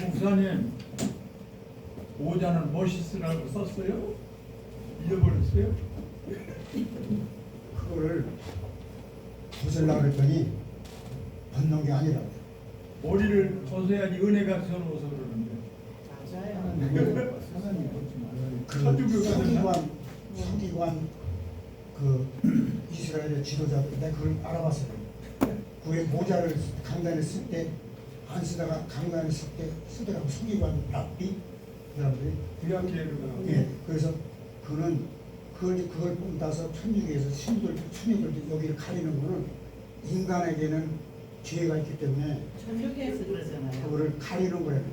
목사님, 오자는 멋있으라고 썼어요? 잊어버렸어요? 그거를 벗으려고 했더니 벗는 게 아니라 머리를 벗어야지 은혜가 서러워서 그러는데. 그 천주교가 서기관 그 이스라엘의 지도자들 내가 그걸 알아봤어요. 그의 모자를 강단에 쓸 때 안 쓰다가 강단에 쓸 때 쓰더라고. 서기관 랍비 사람들이. 구약계로 예, 그래서 그걸 뽑아서 천주교에서 신유들도 여기를 가리는 거는 인간에게는 죄가 있기 때문에 천주교에서 그러잖아요. 그거를 가리는 거예요.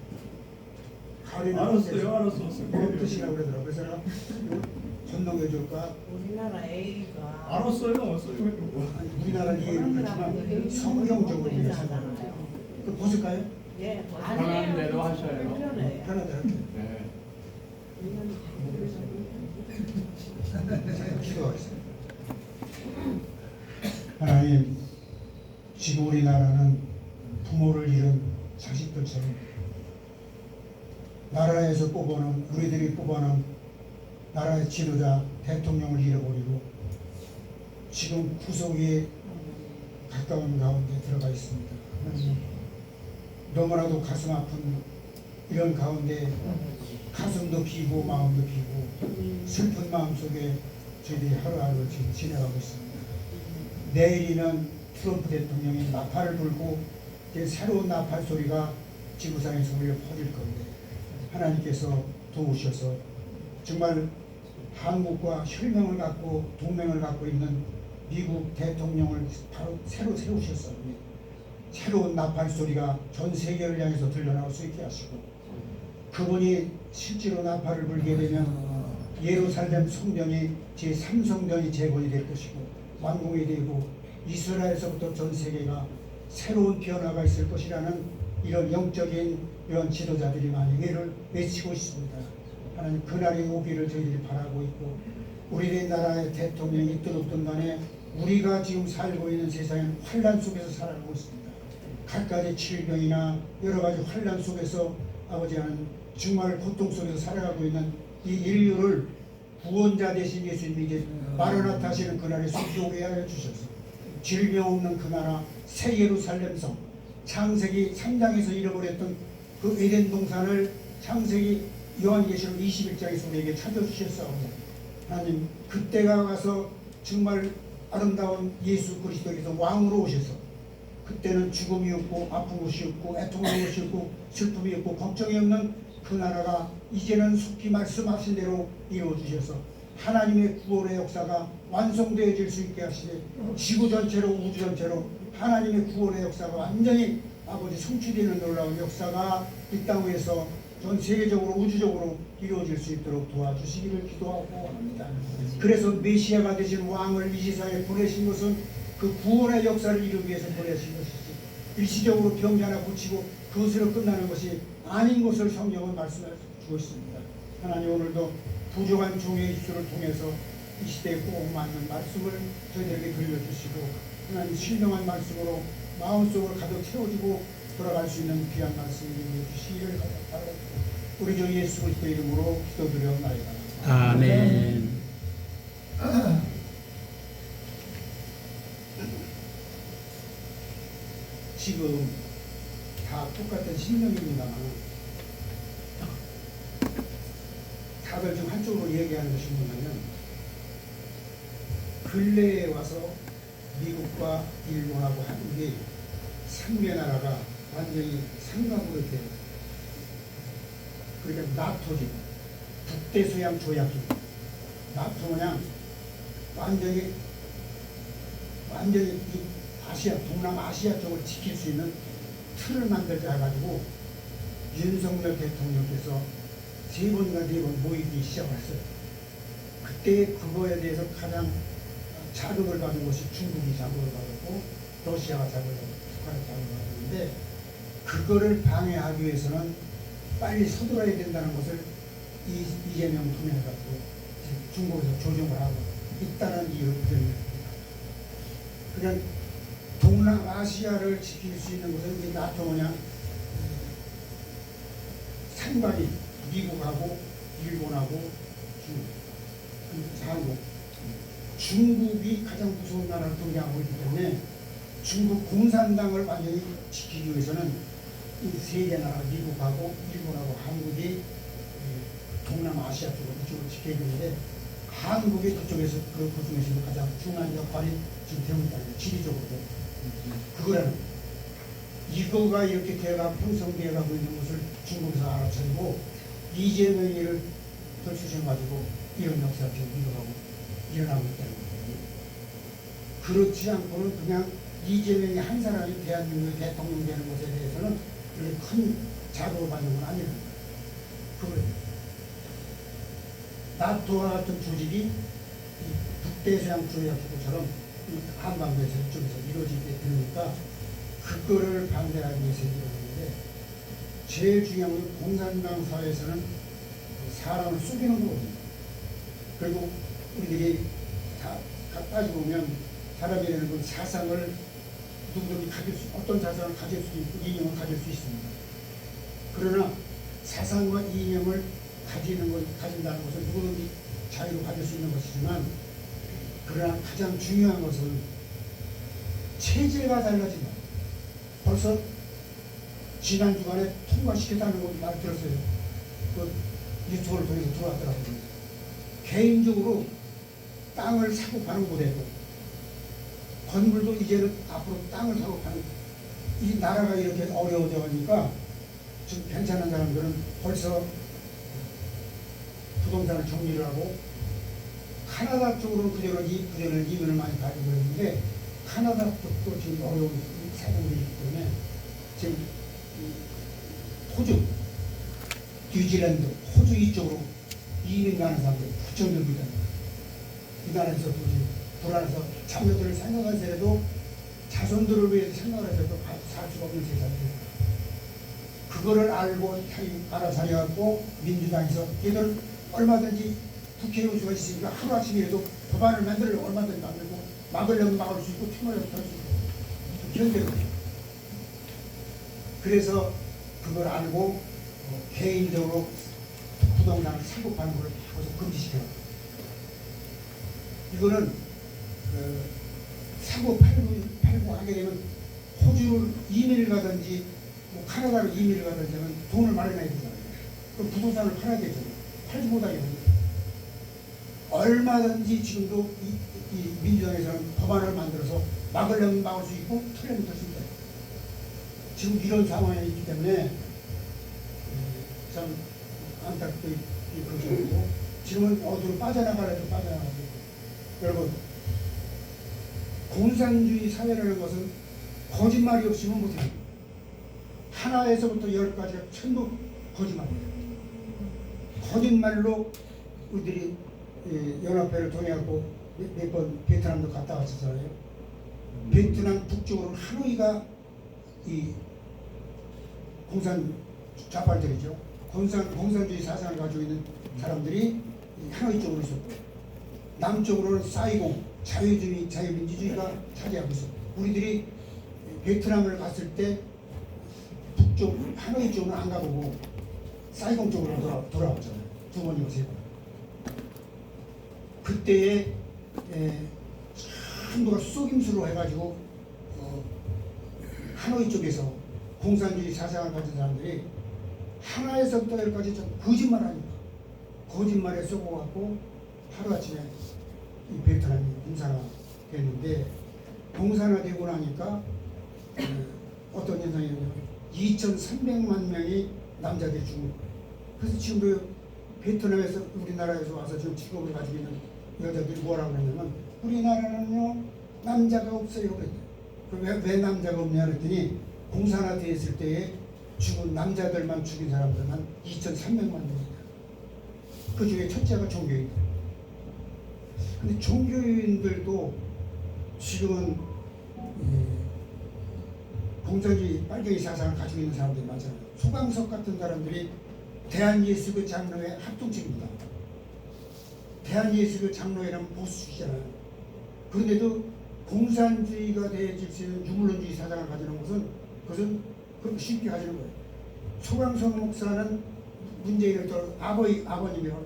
가리는 알았어요. 그런 뜻이라고 그러더라고요. 그래서 내가 건너게 줄까? 우리나라 A가 알았어요. 우리나라 이해는 그렇지만 성경적으로 이해해서 그 벗을까요? 예, 편한 대로 하셔요. 불편해요. 편하다 이렇게. 네. 기도하겠습니다. 하나님, 지금 우리나라는 부모를 잃은 자식들처럼 나라에서 뽑아놓은 우리들이 뽑아놓은 나라의 지도자 대통령을 잃어버리고 지금 구석에 가까운 가운데 들어가 있습니다. 하나님, 너무나도 가슴 아픈 이런 가운데 가슴도 비고 마음도 비고 슬픈 마음 속에 저희들이 하루하루 지금 지내가고 있습니다. 내일이면 트럼프 대통령이 나팔을 불고 이제 새로운 나팔 소리가 지구상에서 울려 퍼질 건데 하나님께서 도우셔서 정말 한국과 혈맹을 갖고 동맹을 갖고 있는 미국 대통령을 바로 새로 세우셨습니다. 새로운 나팔 소리가 전 세계를 향해서 들려나올 수 있게 하시고 그분이 실제로 나팔을 불게 되면 예루살렘 성전이 제3성전이 재건이 될 것이고 완공이 되고 이스라엘에서부터 전 세계가 새로운 변화가 있을 것이라는 이런 영적인 이런 지도자들이 많이 예를 외치고 있습니다. 하나님 그날이 오기를 저희들이 바라고 있고 우리나라의 대통령이 있든 간에 우리가 지금 살고 있는 세상은 환란 속에서 살아가고 있습니다. 갖가지 질병이나 여러 가지 환란 속에서 아버지 하나님 정말 고통 속에서 살아가고 있는 이 인류를 구원자 되신 예수님이 이제 마라나타 하시는 그날에 속히 하여 주셔서 질병 없는 그 나라 새 예루살렘 성 창세기 3장에서 잃어버렸던 그 에덴 동산을 창세기 요한계시록 21장에서 우리에게 찾아주셨사오니 하나님 그때가 가서 정말 아름다운 예수 그리스도께서 왕으로 오셔서 그때는 죽음이 없고 아픈 것이 없고 애통하는 것이 없고 슬픔이 없고 걱정이 없는 그 나라가 이제는 속히 말씀하신 대로 이루어주셔서 하나님의 구원의 역사가 완성되어질 수 있게 하시되 지구 전체로 우주 전체로 하나님의 구원의 역사가 완전히 아버지 성취되는 놀라운 역사가 이 땅 위에서 전 세계적으로 우주적으로 이루어질 수 있도록 도와주시기를 기도하고 합니다. 그래서 메시아가 되신 왕을 이 세상에 보내신 것은 그 구원의 역사를 이루기 위해서 보내신 것이지 일시적으로 병 하나 고치고 그것으로 끝나는 것이 아닌 것을 성경은 말씀해 주고 있습니다. 하나님 오늘도 부족한 종의 입술을 통해서 이 시대에 꼭 맞는 말씀을 저희들에게 들려주시고 하나님 신령한 말씀으로 마음속을 가득 채워주고 돌아갈 수 있는 귀한 말씀을 주시기를 바랍니다. 우리 주 예수 그리스도 이름으로 기도드려옵나이다. 아멘. 지금 다 똑같은 신명입니다만 다들 좀 한쪽으로 얘기하는 것이 뭐냐면 근래에 와서 미국과 일본하고 한국이 상대 나라가 완전히 삼각으로 돼요. 그러니까 나토지 북대서양 조약이 나토냐 완전히 이 아시아 동남아시아 쪽을 지킬 수 있는 틀을 만들자 해가지고 윤석열 대통령께서 3번인가 4번 모이기 시작했어요. 그때 그거에 대해서 가장 자극을 받은 것이 중국이 자극을 받았고 러시아가 자극을 받았고 북한이 자극을 받았는데 그거를 방해하기 위해서는 빨리 서둘러야 된다는 것을 이재명 통해가지고 중국에서 조정을 하고 있다는 이유를 드립니다. 그냥 동남아시아를 지킬 수 있는 것은 이제 나토 뭐냐 상관이 미국하고 일본하고 한국, 중국이 가장 무서운 나라를 동경하고 있기 때문에 중국 공산당을 완전히 지키기 위해서는 이 세 개 나라 미국하고 일본하고 한국이 동남아시아 이쪽을 지켜야 되는데 한국이 그쪽에서 그 중에서도 가장 중요한 역할이 지금 되고 있다는 지리적으로도 그거는 이거가 이렇게 형성되어 가고 있는 것을 중국에서 알아차리고 이재명이를 펼치셔가지고 이런 역사가 지금 일어나고 있다는 거예요. 그렇지 않고는 그냥 이재명이 한 사람이 대한민국의 대통령 되는 것에 대해서는 그렇게 큰 자극을 받는 건 아니에요. 나토와 같은 조직이 북대서양 조약기구처럼 한반도에서 이쪽에서 이루어지게 되니까 그거를 반대하기 위해서 이루어지는데 제일 중요한 건 공산당 사회에서는 사람을 속이는 거거든요. 그리고 우리들이 다 따지고 보면 사람이라는 건 사상을 누구든지 어떤 사상을 가질 수 있고 이념을 가질 수 있습니다. 그러나 사상과 이념을 가진다는 것은 누구든지 자유로 가질 수 있는 것이지만 그러나 가장 중요한 것은 체제가 달라진다. 벌써 지난 주간에 통과시켰다는 걸 말 들었어요. 그 유튜브를 통해서 들어왔더라고요. 개인적으로 땅을 사고 파는 곳에도 건물도 이제는 앞으로 땅을 사고 파는 이 나라가 이렇게 어려워져 가니까 좀 괜찮은 사람들은 벌써 부동산을 정리를 하고 카나다 쪽으로는 그전에 이민을 많이 가지고 있는데 카나다 쪽도 지금 어려운 사정들이 있기 때문에 지금 호주, 뉴질랜드, 호주 이쪽으로 이민 가는 사람들이 부쩍 늘고 있답니다. 이 나라에서 지금 불안해서 자녀들을 생각하더라도 자손들을 위해서 생각을 해서도 살 수가 없는 세상이에요. 그거를 알아서 해갖고 민주당에서 걔들 얼마든지 국회의원수가 있으니까 하루아침이라도 법안을 만들려면 얼마든지 만들고 막으려면 막을 수 있고 틈으려면 털 수 있고 견뎌요. 그래서 그걸 알고 개인적으로 부동산을 사고 파는 걸 계속 금지시켜요. 이거는 사고 팔고 하게 되면 호주를 이민을 가든지 뭐 카나다로 이민을 가든지 하면 돈을 마련해야 되잖아요. 그럼 부동산을 팔아야 되잖아요. 팔지 못하게 됩니다. 얼마든지 지금도 이 민주당에서는 법안을 만들어서 막으려면 막을 수 있고 털려면 털 수 있다. 지금 이런 상황이 있기 때문에 참 안타깝게 그러고 지금은 어디로 빠져나가려도 빠져나가고 여러분 공산주의 사회라는 것은 거짓말이 없으면 못해요. 하나에서부터 10가지가 전부 거짓말이에요. 거짓말로 우리들이 연합회를 통해갖고 몇 번 베트남도 갔다 왔었잖아요. 베트남 북쪽으로는 하노이가 이 공산 좌빨들이죠. 공산주의 사상을 가지고 있는 사람들이 하노이 쪽으로 있었고 남쪽으로는 사이공 자유주의 자유민주주의가 차지하고 있었고 우리들이 베트남을 갔을 때 북쪽 하노이 쪽은 안 가보고 사이공 쪽으로 돌아왔잖아요. 2번이고 3번. 그때에 한도가 속임수로 해가지고 하노이 쪽에서 공산주의 사상을 가진 사람들이 하나에서부터 10까지 좀 거짓말하니까 거짓말에 쏘고갖고 하루아침에 이 베트남이 공산화 됐는데 공산화되고 나니까 어떤 현상이 있냐면 2,300만 명이 남자들이 죽은 거예요. 그래서 지금도 베트남에서 우리나라에서 와서 지금 직업을 가지고 있는 여자들이 뭐라고 그러냐면 우리나라는요 남자가 없어요 그랬대요. 왜 남자가 없냐 그랬더니 공산화 됐을 때에 죽은 남자들만 죽인 사람들만 2,300만 명이다. 그 중에 첫째가 종교인. 근데 종교인들도 지금은 공산주의 빨갱이 사상을 가지고 있는 사람들이 많잖아요. 소강석 같은 사람들이 대한예수교 장로회 합동체입니다. 대한예수교 장로회는 보수주의잖아요. 그런데도 공산주의가 대해질 수 있는 유물론주의 사상을 가지는 것은 그것은 그렇게 쉽게 가지는 거예요. 소강성 목사는 문재인을 떠나 아버님이라고 합니다.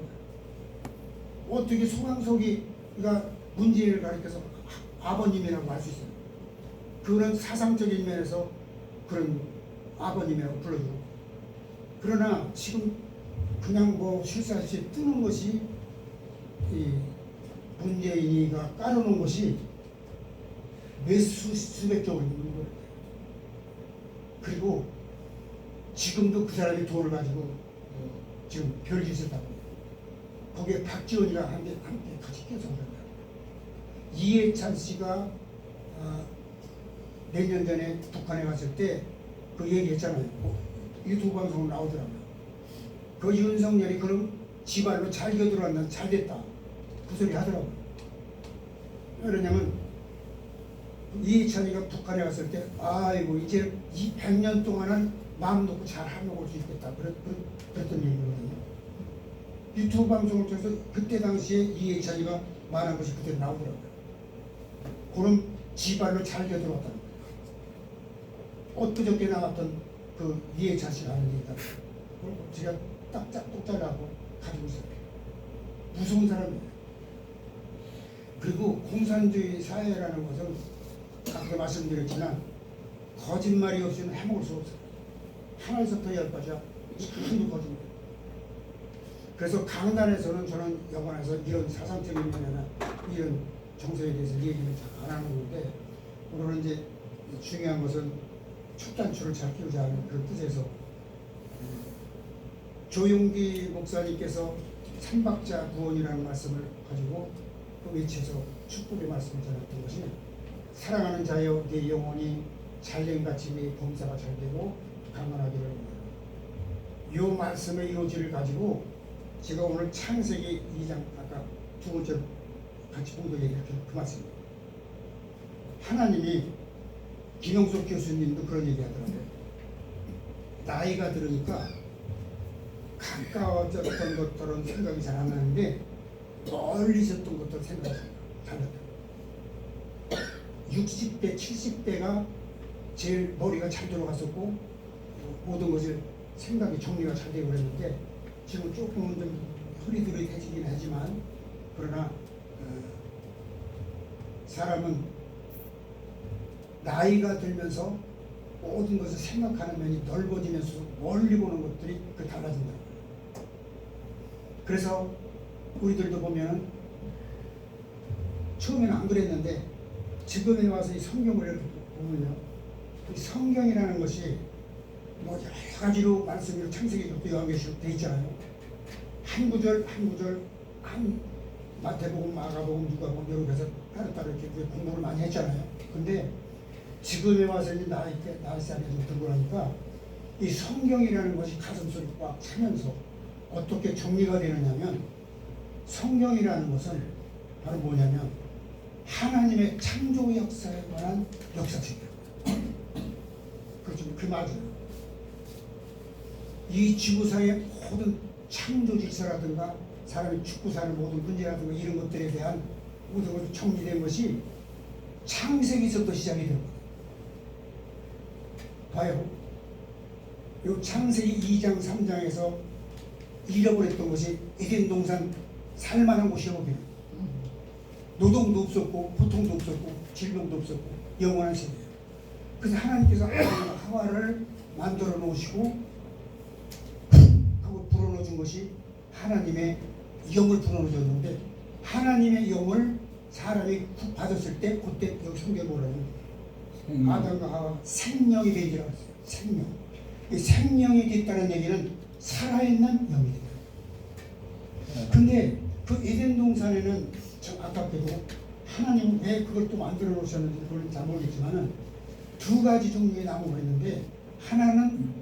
어떻게 소강석이가 문재인을 가리켜서 아버님이라고 할 수 있어요? 그런 사상적인 면에서 그런 아버님이라고 불러주고, 그러나 지금 그냥 뭐 실사시 뜨는 것이 이 문재인이가 깔아놓은 것이 수백 개월 있는 거예요. 그리고 지금도 그 사람이 돈을 가지고 지금 별짓을 하고 거기에 박지원이랑 함께 같이 껴서 그런다. 이해찬 씨가 몇 년 전에 북한에 갔을 때 그 얘기했잖아요. 유튜브 방송 나오더라고요. 그 윤석열이 그럼 집안으로 잘 겨들어왔나 잘 됐다 그 소리 하더라고요. 왜냐면 이해찬이가 북한에 갔을 때 아이고 이제 100년 동안은 마음 놓고 잘 해먹을 수 있겠다 그랬던 얘기거든요. 유튜브 방송을 통해서 그때 당시에 이해찬이가 말한 것이 그때 나오더라고요. 그럼 집안으로 잘 겨들어왔다는 거예요. 엊그저께 나왔던 그 이해찬 씨가 하는 게 있다고. 제가 똑딱하고 가지고 있어요. 무서운 사람이에요. 그리고 공산주의 사회라는 것은 아까 말씀드렸지만 거짓말이 없이는 해먹을 수 없어요. 하나에서부터 열까지야 전부 거짓말. 그래서 강단에서는 저는 영화에서 이런 사상적인 면이나 이런 정서에 대해서 얘기를 잘 안 하는 건데, 오늘은 이제 중요한 것은 첫 단추를 잘 끼우자는 그런 뜻에서 조용기 목사님께서 삼박자 구원이라는 말씀을 가지고 그 외쳐서 축복의 말씀을 전했던 것이, 사랑하는 자여 내 영혼이 잘됨같이 내 범사가 잘되고 강건하기를 원하노라. 이 말씀의 요지를 가지고 제가 오늘 창세기 2장 아까 두 번째 같이 보도 얘기할 그 말씀입니다. 하나님이 김영석 교수님도 그런 얘기 하더라고요. 나이가 들으니까 가까워졌던 것들은 생각이 잘 안 나는데 멀리 있었던 것들 생각이 잘 나요. 60대, 70대가 제일 머리가 잘 들어갔었고 모든 것을 생각이 정리가 잘 되고 그랬는데 지금 조금은 좀 흐리드릿해지긴 하지만, 그러나 사람은 나이가 들면서 모든 것을 생각하는 면이 넓어지면서 멀리 보는 것들이 달라진다. 그래서 우리들도 보면 처음에는 안 그랬는데 지금에 와서 이 성경을 이렇게 보면요, 이 성경이라는 것이 뭐 여러 가지로 말씀으로 창세기부터 요한계시록 돼 있잖아요. 한 구절 한 구절 한 마태복음, 마가복음, 누가복음 이렇게 해서 따로따로 이렇게 공부를 많이 했잖아요. 근데 지금에 와서 이제 나이살이 좀 들고 나니까 이 성경이라는 것이 가슴속에 꽉 차면서 어떻게 정리가 되느냐면, 성경이라는 것은 바로 뭐냐면 하나님의 창조 역사에 관한 역사책이에요. 그렇죠. 그 맞아요. 이 지구상의 모든 창조 질서라든가 사람이 죽고 사는 모든 문제라든가 이런 것들에 대한 모든 것이 정리된 것이 창세기서부터 시작이 되는 거예요. 봐요. 이 창세기 2장 3장에서 잃어버렸던 것이 에덴 동산 살만한 곳이 여기는, 노동도 없었고 고통도 없었고 질병도 없었고 영원한 세계예요. 그래서 하나님께서 하와를 만들어 놓으시고 하고 불어넣어 준 것이 하나님의 영을 불어넣어 줬는데, 하나님의 영을 사람이 받았을 때 그때 여기 성경에 뭐라고 아담과 하와 생명이 되리라 했어요. 생명. 이 생명이 됐다는 얘기는 살아있는 영이 됐다. 근데 그 에덴 동산에는 저 아깝게도 하나님은 왜 그걸 또 만들어 놓으셨는지 그걸 잘 모르겠지만은 두 가지 종류의 나무가 있는데, 하나는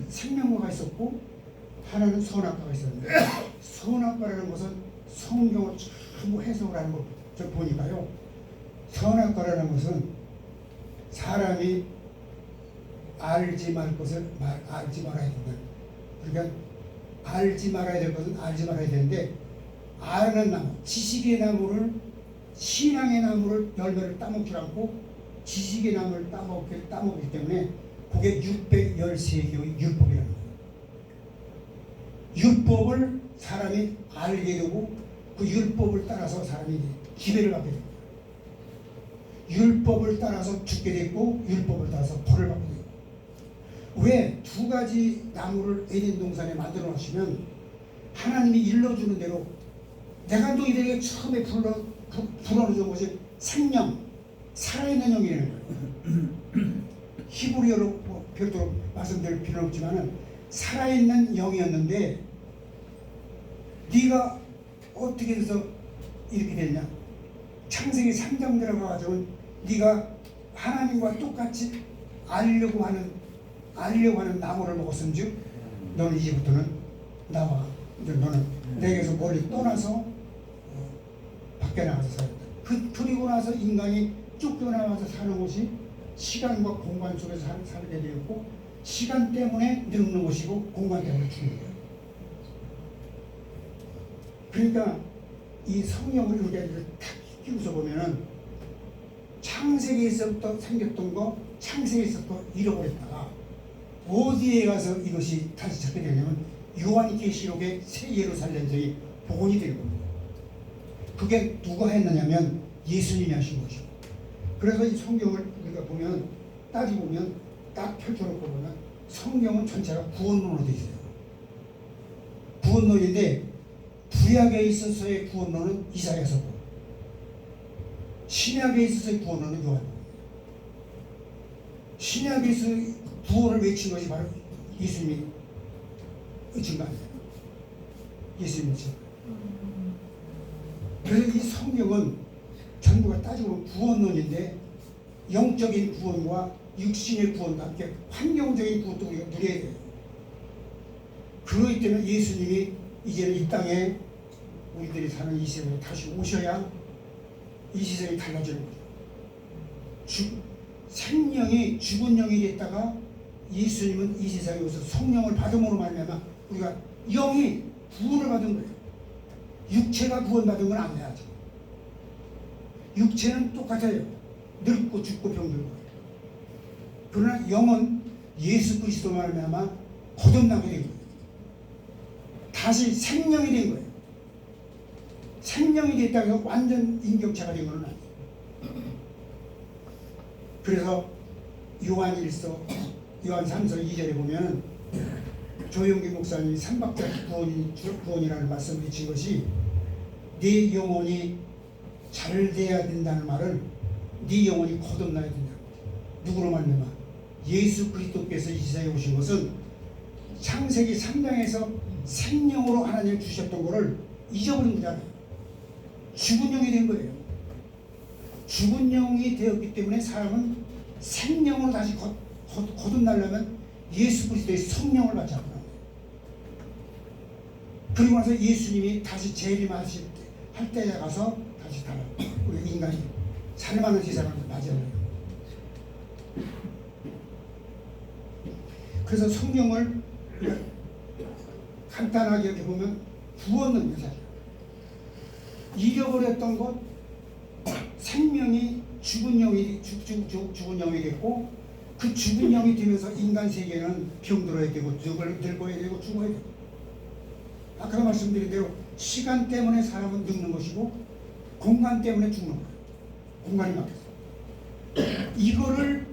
생명과가 있었고 하나는 선악과가 있었는데, 선악과라는 것은 성경을 전부 해석을 하는 거 저 보니까요, 선악과라는 것은 사람이 알지 말 것을 알지 말아야 된다. 그러니까 알지 말아야 될 것은 알지 말아야 되는데, 아는 나무, 지식의 나무를 신앙의 나무를 열매를 따먹지 않고 지식의 나무를 따먹기 때문에 그게 613개의 율법이라는 거예요. 율법을 사람이 알게 되고 그 율법을 따라서 사람이 기회를 받게 됩니다. 율법을 따라서 죽게 됐고 율법을 따라서 벌을 받게 됩니다. 왜 두 가지 나무를 에덴 동산에 만들어 놓으시면 하나님이 일러주는 대로 내가 너희들에게 처음에 불어넣은 것이 생명, 살아있는 영이라는 거예요. 히브리어로 별도로 말씀드릴 필요는 없지만 살아있는 영이었는데 네가 어떻게 해서 이렇게 됐냐? 창세기 3장 들어가가지고 네가 하나님과 똑같이 알려고 하는 나무를 먹었음즉 너는 이제부터는 나와 너는 내게서 멀리 떠나서 밖에 나가서 살았다. 그리고 나서 인간이 쫓겨나와서 사는 것이 시간과 공간 속에서 살게 되었고 시간 때문에 늙는 것이고 공간 때문에 죽는 거예요. 그러니까 이 성령을 우리가 탁 끼워서 보면은 창세기에서부터 생겼던 거 창세기에서부터 잃어버렸다가 어디에 가서 이것이 다시 찾게 되냐면 요한계시록의 새 예루살렘성이 복원이 되는 겁니다. 그게 누가 했느냐면 예수님이 하신 것이고 그래서 이 성경을 우리가 보면 따지고 보면 딱 펼쳐놓고 보면 성경은 전체가 구원론으로 되어 있어요. 구원론인데 구약에 있어서의 구원론은 이사야서고 신약에 있어서의 구원론은 요한이에요. 신약에서 구원을 외친 것이 바로 예수님이 외친 거 아니에요. 예수님이 외친 거예요. 그래서 이 성경은 전부가 따지고 보면 구원론인데 영적인 구원과 육신의 구원과 함께 환경적인 구원도 우리가 누려야 돼요. 그렇기 때문에 예수님이 이제는 이 땅에 우리들이 사는 이 세상에 다시 오셔야 이 세상이 달라지는 거죠. 생명이 죽은 영이 됐다가 예수님은 이 세상에 오셔서 성령을 받음으로 말미암아 우리가 영이 구원을 받은 거예요. 육체가 구원받은 건 아니야. 육체는 똑같아요. 늙고 죽고 병들고. 그러나 영은 예수 그리스도 말미암아 거듭나게 된 거예요. 다시 생명이 된 거예요. 생명이 됐다고 해서 완전 인격체가 된 건 아니에요. 그래서 요한 3서 2절에 보면 조용기 목사님이 삼박자 구원이라는 말씀을 해주신 것이 네 영혼이 잘 돼야 된다는 말은 네 영혼이 거듭나야 된다. 누구로 말미암아? 예수 그리스도께서 이 세상에 오신 것은 창세기 3장에서 생명으로 하나님이 주셨던 것을 잊어버린 거잖아요. 죽은 영이 된 거예요. 죽은 영이 되었기 때문에 사람은 생명으로 다시 거듭나려면 예수 그리스도의 성령을 받지 않구나. 그리고 나서 예수님이 다시 재림하실 때, 할 때에 가서 다시 달라. 우리 인간이 살만한 세상을 맞이하는. 그래서 성경을 간단하게 이렇게 보면 구원은 사실 잃어버렸던 것, 생명이 죽은 영이 됐고 그 죽은 영이 되면서 인간 세계는 병들어야 되고 늙어야 되고 죽어야 되고 아까 말씀드린 대로 시간 때문에 사람은 늙는 것이고 공간 때문에 죽는 거예요. 공간이 막혀서 이거를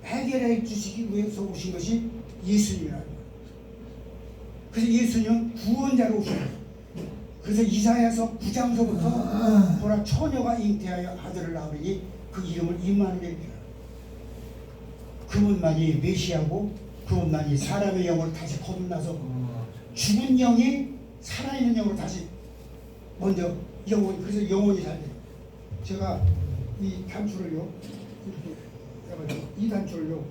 해결해 주시기 위해서 오신 것이 예수님이라는 거예요. 그래서 예수님은 구원자로 오신 거예요. 그래서 이사야서 9장서부터 보라 처녀가 잉태하여 아들을 낳으리니 그 이름을 임마누엘이라. 그분만이 메시아고 그분만이 사람의 영을 다시 거듭나서 죽은 영이 살아있는 영으로 다시 먼저 영혼이 그래서 영혼이 살아요. 제가 이 단추를요 이렇게 이 단추를요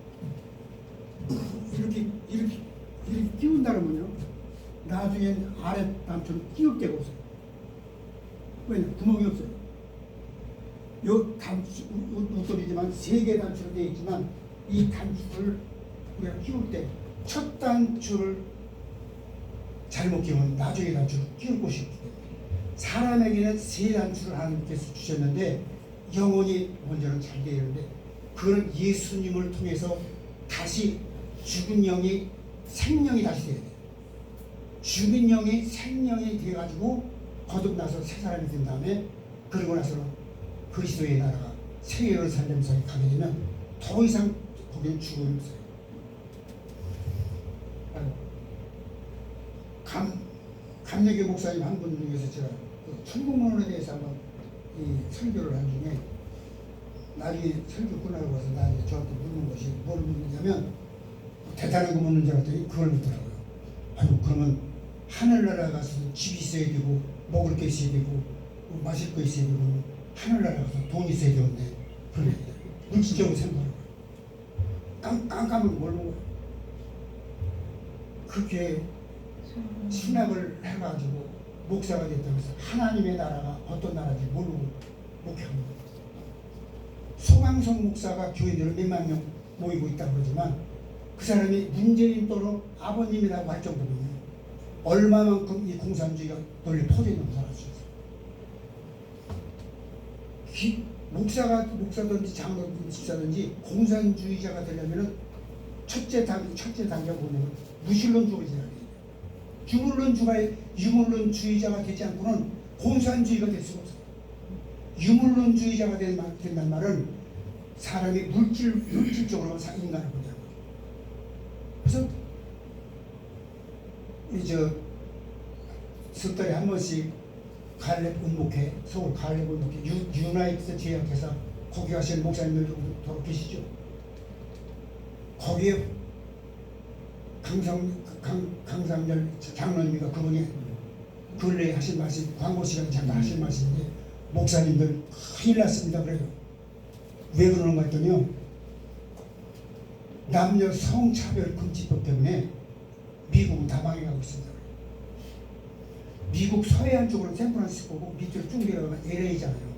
이렇게 끼운다면요 나중엔 아래 단추를 끼울 데가 없어요. 왜냐 구멍이 없어요. 요 단추 웃돌이지만 3개 단추로 되어 있지만 이 단추를 우리가 끼울 때 첫 단추를 잘못 끼우면 나중에 단추를 끼울 곳이 없기 때문에 사람에게는 세 단추를 하나님께서 주셨는데 영혼이 먼저는 잘 되야 되는데 그거는 예수님을 통해서 다시 죽은 영이 생명이 다시 돼야 돼요. 죽은 영이 생명이 돼가지고 거듭나서 새 사람이 된 다음에 그러고 나서 그리스도의 나라가 새 예루살렘성에 가게 되면 더 이상 거기는 죽음이 없어요. 감리교 목사님 한 분 중에서 제가 그 천국문헌에 대해서 한번 이 설교를 한 중에 나중에 설교 끝나고 와서 나중에 저한테 묻는 것이 뭘 묻느냐면 대단한 거 묻는 줄 알았더니 그걸 묻더라고요. 아유 그러면 하늘나라 가서 집이 있어야 되고 먹을 게 있어야 되고 뭐 마실 거 있어야 되고 하늘나라 가서 돈 있어야 되는데 그래 물질적으로 생각하는 거예요. 깜깜하게 모르는 거예요. 그렇게 신학을 해가지고 목사가 됐다고 해서 하나님의 나라가 어떤 나라인지 모르고 목회하는 거예요. 소강성 목사가 교인들을 몇만 명 모이고 있다고 그러지만 그 사람이 문재인 또로 아버님이라고 할 정도면요. 얼마만큼 이 공산주의가 널리 퍼져 있는 걸 알 수 있어요. 목사든지 장로든지 집사든지 공산주의자가 되려면은 첫째 단계가 뭐냐면 무신론주의자가 돼요. 유물론주의자가 되지 않고는 공산주의가 될 수가 없어요. 유물론주의자가 된다는 말은 사람이 물질적으로 인간을 보자는 거죠. 그래서 석 달에 한 번씩 갈렙 운목회, 서울 갈렙 운목회 유나이티드 제약회사 거기 가시는 목사님들 정도 계시죠. 거기에 강상열 장로님이가 그분이 근래에 하신 말씀, 광고 시간에 잠깐 하신 말씀인데 목사님들 큰일 났습니다 그래요. 왜 그러는가 했더니요. 남녀 성차별 금지법 때문에 미국은 다 망해가고 있습니다. 미국 서해안 쪽으로 샌프란시스코고 밑으로 쭉 내려가면 LA잖아요.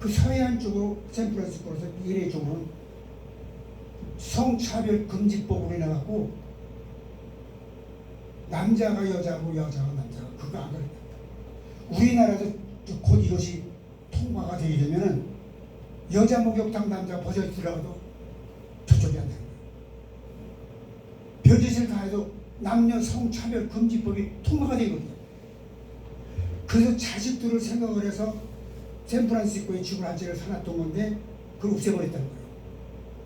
그 서해안 쪽으로 샌프란시스코에서 LA 쪽으로는 성차별 금지법으로 해놔갖고 남자가 여자고 여자가 남자가 그거 안 그래요. 우리나라도 곧 이것이 통과가 되게 되면은 여자 목욕탕 남자 버젓이 들어가도 저쪽이 안 되는 거예요. 별짓을 다 해도 남녀 성차별 금지법이 통과가 되거든요. 그래서 자식들을 생각을 해서 샌프란시스코에 집을 한 채를 사놨던 건데 그걸 없애버렸다는 거예요.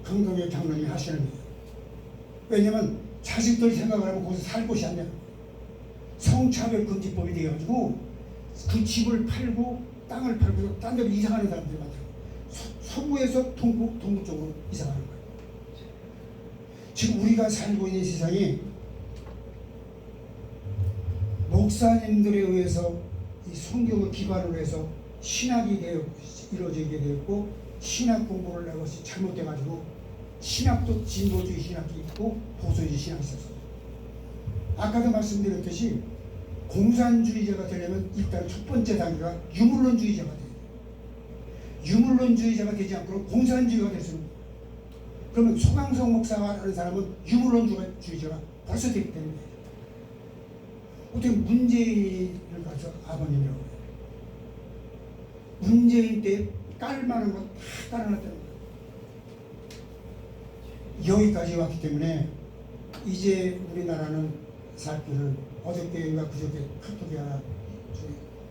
강동혁 장로님이 하시는 거예요. 왜냐면 자식들 생각을 하면 거기서 살 곳이 안 돼요. 성차별 금지법이 되어가지고 그 집을 팔고 땅을 팔고 딴 데로 이사가는 사람들이 많아요. 서부에서 동부 쪽으로 이사가는 거예요. 지금 우리가 살고 있는 세상이 목사님들에 의해서 이 성경을 기반으로 해서 신학이 이루어지게 되었고 신학 공부를 하는 것이 잘못돼가지고 신학도 진보주의 신학이 있고 보수주의 신학이 있었어요. 아까도 말씀드렸듯이 공산주의자가 되려면 일단 첫 번째 단계가 유물론주의자가 돼요. 유물론주의자가 되지 않고는 공산주의가 될 수는 없어요. 그러면 소강성 목사라는 사람은 유물론주의자가 벌써 되기 때문에 어떻게 문재인을 가서 아버님이라고 해요. 문재인 때 깔만한 거 다 깔아놨다는 거예요. 여기까지 왔기 때문에 이제 우리나라는 살기를 어저께인가 그저께 카톡이 하나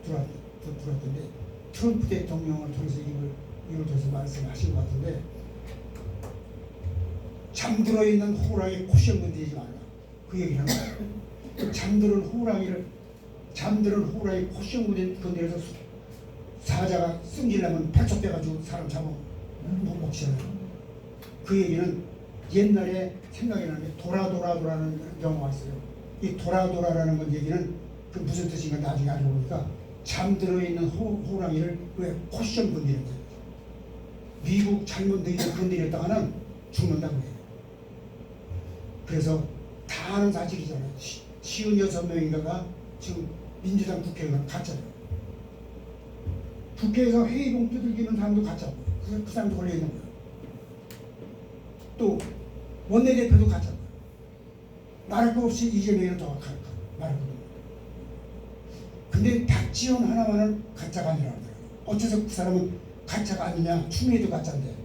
들어왔던데 트럼프 대통령을 통해서 이걸 통해서 말씀하신 것 같은데 잠들어 있는 호랑이 코시험 건드리지 말라 그 얘기를 하는 거예요. 잠드는 호랑이 코시험 건드려서 사자가 승질나면 백석돼가지고 사람 잡아 못 먹잖아요. 그 얘기는 옛날에 생각이 나는 게 도라도라라는 영화가 있어요. 이 도라도라라는 건 얘기는 그 무슨 뜻인가 나중에 알고 보니까 잠들어 있는 호랑이를 왜 코시험 건드리는 거예요. 미국 잘못 너희들 건드렸다가는 죽는다고 해요. 그래서 다 아는 사실이잖아요. 56명인가가 지금 민주당 국회의원 가짜예요. 국회에서 회의록 두들기는 사람도 가짜고 그래서 그 사람도 걸려있는 거예요. 또 원내대표도 가짜고 말할 거 없이 이재명이는 더 말할 거예요. 근데 박지원 하나만은 가짜가 아니라고 하더라고요. 어째서 그 사람은 가짜가 아니냐? 추미애도 가짜인데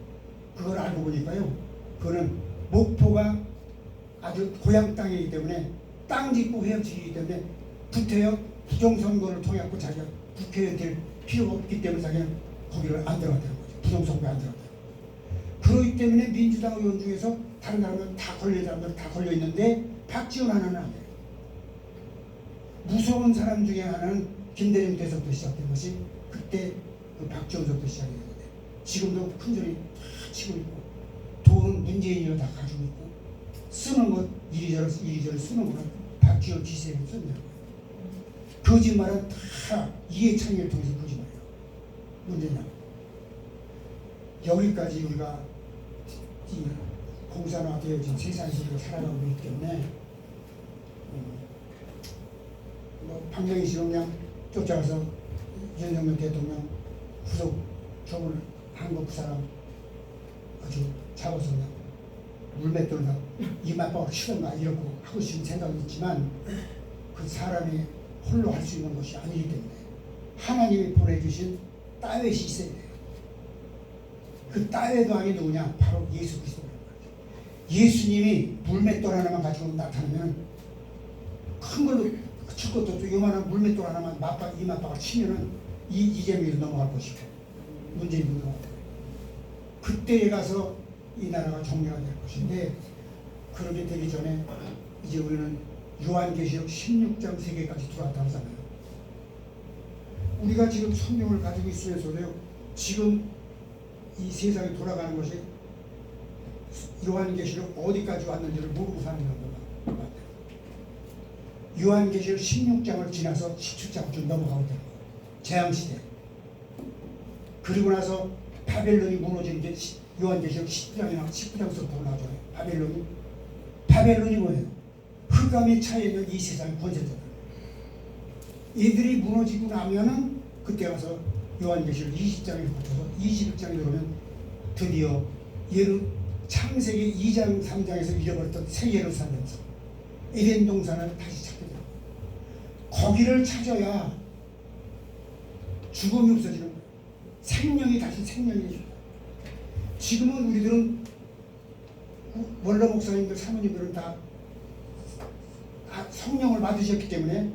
그걸 알고 보니까요. 그거는 목포가 아주 고향 땅이기 때문에 땅 짓고 헤엄치기 때문에 구태여 부정선거를 통해서 자기가 국회의원 될 필요가 없기 때문에 자기는 거기를 안 들어갔다는 거죠. 부정선거에 안 들어갔다. 그렇기 때문에 민주당 의원 중에서 다른 사람들 다 걸린 사람들 다 걸려 있는데 박지원 하나는 안 돼요. 무서운 사람 중에 하나는 김대중 때서부터 시작된 것이 그때 그 박지원서부터 시작이 되는데 지금도 큰 소리 다 치고 있고 돈 문재인이로 다 가지고 있고 쓰는 것 이리저리 쓰는 거는 박지원 기세에 썼냐고. 거짓말은 다 이해창의를 통해서 거짓말이에요. 문제냐? 여기까지 우리가 이 공산화되어진 세상에서 우리가 살아가고 있기 때문에 뭐 박정희 씨는 그냥 쫓아가서 윤석열 대통령 후속 처분을 한국 사람 아주 잡아서 그냥 물맷돌로 이맛박을 치던가 이러고 하고 싶은 생각이 있지만 그 사람이 홀로 할 수 있는 것이 아니기 때문에 하나님이 보내주신 따웻이 있어야 돼요. 그 따웻 왕이 누구냐? 바로 예수 그리스도라는 거죠. 예수님이 물맷돌 하나만 가지고 나타나면 큰 걸로 칠 것도 없고 요만한 물맷돌 하나만 이맛박을 치면은 이재명이 넘어갈 것이고 문재인도 넘어갈 거예요. 그때에 가서 이 나라가 정리가 될 것인데 그렇게 되기 전에 이제 우리는 요한계시록 16장 3개까지 들어왔다고 하잖아요. 우리가 지금 성경을 가지고 있으면서도요. 지금 이 세상이 돌아가는 것이 요한계시록 어디까지 왔는지를 모르고 사는 것 같아요. 요한계시록 16장을 지나서 17장을 좀 넘어가고 있다는 거예요. 재앙시대. 그리고 나서 바벨론이 무너지는 게 요한계시록 10장이나 19장서부터 나오잖아요. 바벨론이 뭐예요? 흑암에 차있는 이 세상의 권세자들. 이들이 무너지고 나면은 그때 가서 요한계시록 20장에 붙어서 21장에 들어오면 드디어 창세기 2장 3장에서 잃어버렸던 새 예루살렘에서 에덴 동산을 다시 찾게 돼요. 거기를 찾아야 죽음이 없어지는 거예요. 생명이 다시 생명이 돼요. 지금은 우리들은 원로 목사님들 사모님들은 다 성령을 받으셨기 때문에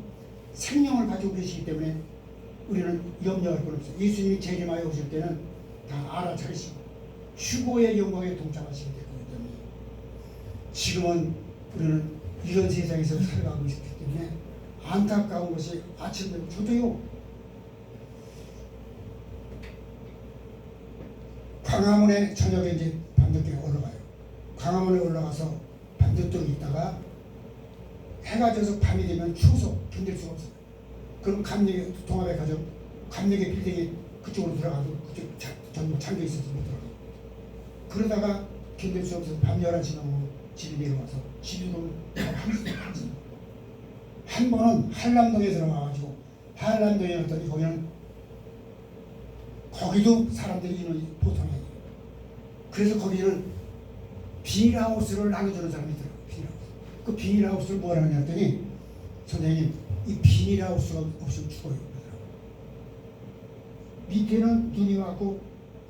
생명을 가지고 계시기 때문에 우리는 염려할 건 없어요. 예수님이 재림하여 오실 때는 다 알아차리시고 휴고의 영광에 동참하시게 될 거기 때문에 지금은 우리는 이런 세상에서 살아가고 있기 때문에 안타까운 것이 아침에 저도요. 광화문에 저녁에 이제 밤늦게 올라가요. 광화문에 올라가서 밤늦도록 있다가 해가 져서 밤이 되면 추워서 견딜 수가 없어요. 그럼 감리교 동아백화점 감리교 빌딩에 그쪽으로 들어가도 그쪽 전부 잠겨 있어서 못 들어가요. 그러다가 견딜 수 없어서 밤 11시 넘으면 집에 내려와서 집으로 한 번은 한남동에 들어가가지고 한남동에 갔더니 거기도 사람들이 인원이 보통이 아니에요. 그래서 거기는 비닐하우스를 나눠주는 사람이 있더라고요. 그 비닐하우스를 뭐라 하냐 했더니 선생님 이 비닐하우스가 없으면 죽어요. 밑에는 눈이 왔고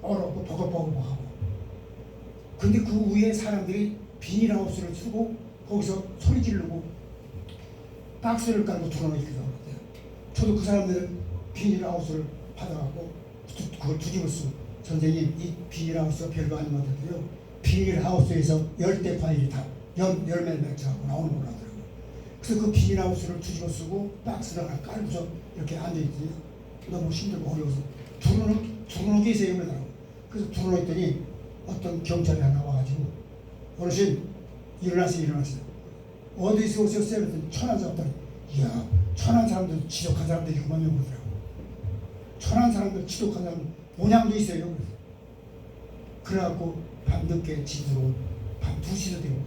얼었고 버벅버벅하고 근데 그 위에 사람들이 비닐하우스를 쓰고 거기서 소리 지르고 박스를 깔고 들어놓기도 하거든요. 저도 그 사람들 비닐하우스를 받아갖고 그걸 뒤집어 쓰고 선생님 이 비닐하우스가 별거 아닌 것 같아요. 비닐하우스에서 열대 과일이 다 열매를 맺혀갖고 나오는 거라더라고요. 그래서 그 비닐하우스를 뒤집어 쓰고 박스를 하나 깔고서 이렇게 앉아있더니 너무 힘들고 어려워서 두루놓 계세요 그러더라고요. 그래서 두루놓았더니 어떤 경찰이 하나 와가지고 어르신 일어나세요. 어디서 오셨어요? 그랬더니 천안 사람들. 이야 천안 사람들 지독한 사람들이 그만 명거더라고요. 천안 사람들 지독한 사람 모양도 있어요. 그래갖고 밤늦게 집으로 밤 2시도 되고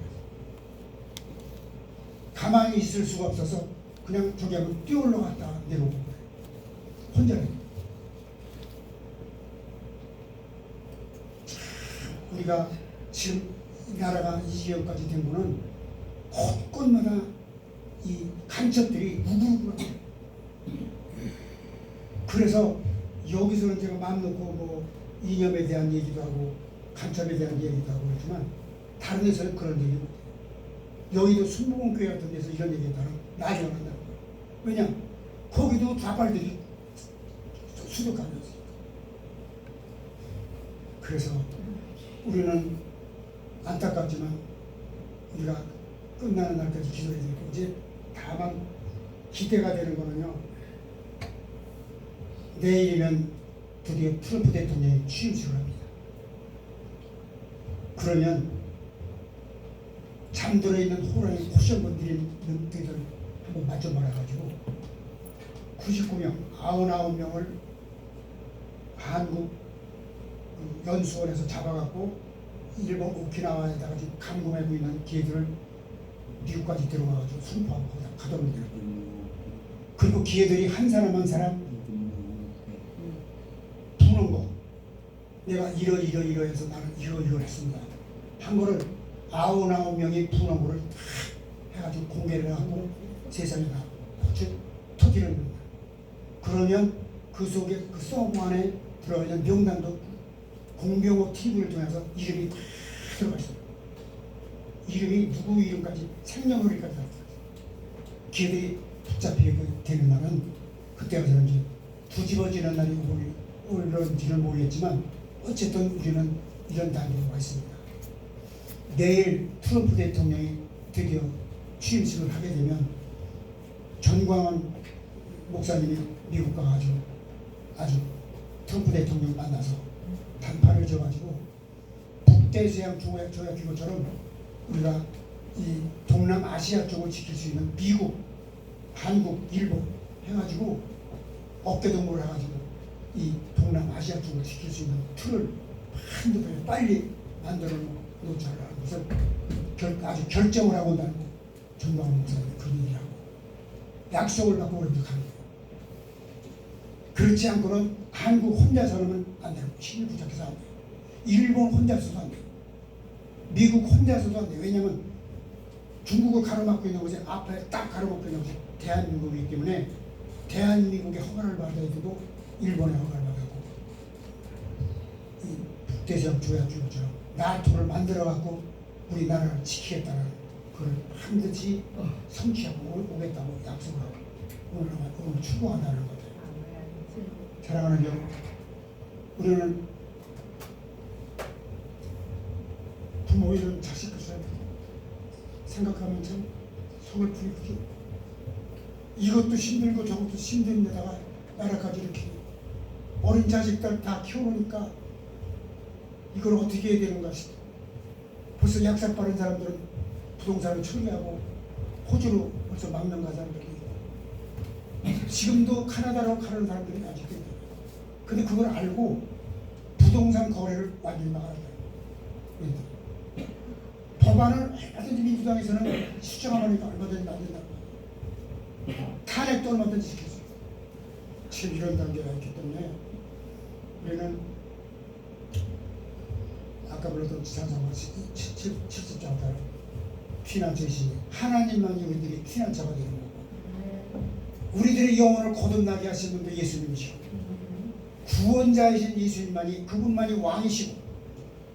가만히 있을 수가 없어서 그냥 저기 한번 뛰어 올라갔다 내려오고 그래요. 혼자는. 우리가 지금 이 나라가 이 지역까지 된 거는 곳곳마다 이 간첩들이 우글우글하고 그래서 여기서는 제가 마음 놓고 뭐 이념에 대한 얘기도 하고 간첩에 대한 얘기도 하고 그렇지만 다른 데서는 그런 얘기 못해요. 여기도 순복음교회 같은 데서 이런 얘기 했다면 나중에 한다는 거예요. 왜냐? 거기도 좌빨들이 수족관이었어요. 그래서 우리는 안타깝지만 우리가 끝나는 날까지 기도해야 되고 이제 다만 기대가 되는 거는요. 내일이면 드디어 트럼프 대통령이 취임식을 합니다. 그러면 잠들어 있는 호랑이 코션분들이 눈뜨기를 한번 맞춰 말아가지고 99명, 99명을 한국 연수원에서 잡아갖고 일본 오키나와에다가 지금 감금하고 있는 기회들을 미국까지 들어가가지고 선포하고 거기다 가둬놓는 거예요. 그리고 기회들이 한 사람 한 사람 부는 거. 내가 이러해서 나는 이러 했습니다. 한 거를 99명이 부는 거를 다 해가지고 공개를 하고 세상에 다 터지는 겁니다. 그러면 그 속에 그 서버 안에 들어가는 명단도 공병호 TV를 통해서 이름이 다 들어가 있어요. 이름이 누구 이름까지 생년월일까지 다 들어가 있어요. 걔들이 복잡하게 되는 날은 그때가 저는 이제 뒤집어지는 날이 올런지는 모르겠지만 어쨌든 우리는 이런 단계에 와 있습니다. 내일 트럼프 대통령이 드디어 취임식을 하게 되면 전광훈 목사님이 미국 가가지고 아주 트럼프 대통령 만나서 단판을 져가지고 북대서양 조약기구처럼 우리가 이 동남아시아 쪽을 지킬 수 있는 미국, 한국, 일본 해가지고 어깨동무를 해가지고 이 동남아시아 쪽을 지킬 수 있는 틀을 한두 번에 빨리 만들어 놓자라는 것을 아주 결정을 하고 온다는 전광훈 목사님이 그런 얘기를 하고 약속을 받고 우리도 가는 거예요. 그렇지 않고는 한국 혼자서는 안 돼요. 힘을 부족해서 안 돼요. 일본 혼자서도 안 돼요. 미국 혼자서도 안 돼요. 왜냐하면 중국을 가로막고 있는 것이 앞에 딱 가로막고 있는 것이 대한민국이기 때문에 대한민국의 허가를 받아야 되고 일본의 허가를 받았고 이 북대서양 조약기구처럼 나토를 만들어갖고 우리나라를 지키겠다는 그걸 반드시 성취하고 오겠다고 약속을 하고 오늘 추구한다는 거죠. 사랑하는 여러분, 우리는 부모 이런 자식 것을 생각하면 참 속을 풀리죠. 이것도 힘들고 저것도 힘든 데다가 나라까지 이렇게 어린 자식들 다 키워놓으니까 이걸 어떻게 해야 되는가 싶어. 벌써 약삭 빠른 사람들은 부동산을 처리하고 호주로 벌써 망명 간 사람들이 있고 지금도 카나다로 가는 사람들이 아직도 있어요. 근데 그걸 알고 부동산 거래를 완전히 막아야 돼요. 법안을 얼마든지 민주당에서는 수정하니까 얼마든지 만든다고. 탄핵도 얼마든지 지킬 수 있어요. 지금 이런 단계가 있기 때문에 우리는 아까 불렀던 지상상황 70장짜리 피난처이시니 하나님만이 우리들이 피난처가 되는 거고 우리들의 영혼을 거듭나게 하신 분도 예수님이시고 구원자이신 예수님만이 그분만이 왕이시고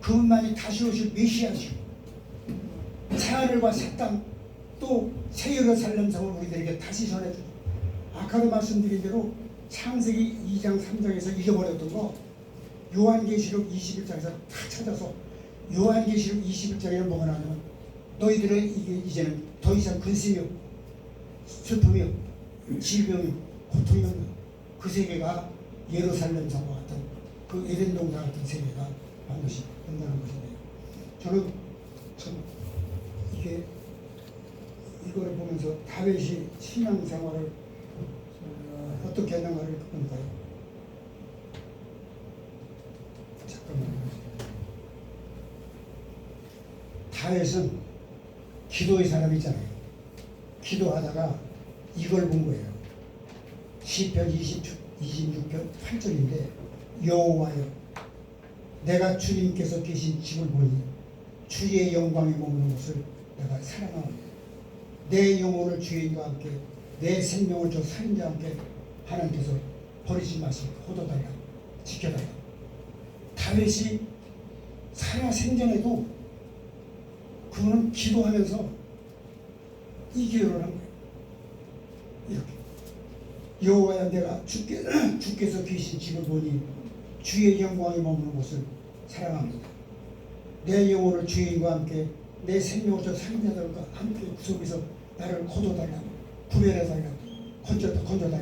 그분만이 다시 오실 메시아시고 새하늘과 새 땅 또 새 예루살렘성을 우리들에게 다시 전해주고 아까도 말씀드린 대로 창세기 2장 3장에서 잊어버렸던 거 요한계시록 21장에서 다 찾아서 요한계시록 21장에는 뭐가 나냐면 너희들은 이게 이제는 더 이상 근심이요 슬픔이요 질병이요 고통이 없는 그 세계가 예루살렘성과 같은 그 에덴 동산 같은 세계가 반드시 온다는 것인데요. 저는 참 이거를 보면서 다윗이 신앙생활을 어떻게 했는가를 볼까요? 잠깐만요. 다윗은 기도의 사람이잖아요. 기도하다가 이걸 본 거예요. 시편 26편 8절인데 여호와여 내가 주님께서 계신 집을 보니 주의 영광에 머무는 것을 내가 사랑하오니 내 영혼을 주인과 함께 내 생명을 저 살인자와 함께 하나님께서 버리지 마시고 호도달라 지켜달라. 다윗이 살아 생전에도 그는 기도하면서 이 기도를 한 거예요. 이렇게 여호와야 내가 주께서 계신 집을 보니 주의 영광이 머무는 곳을 사랑합니다. 내 영혼을 주인과 함께 내 생명을 저 상자들과 함께 구속해서 나를 거둬달라 구별해달라 건져달라.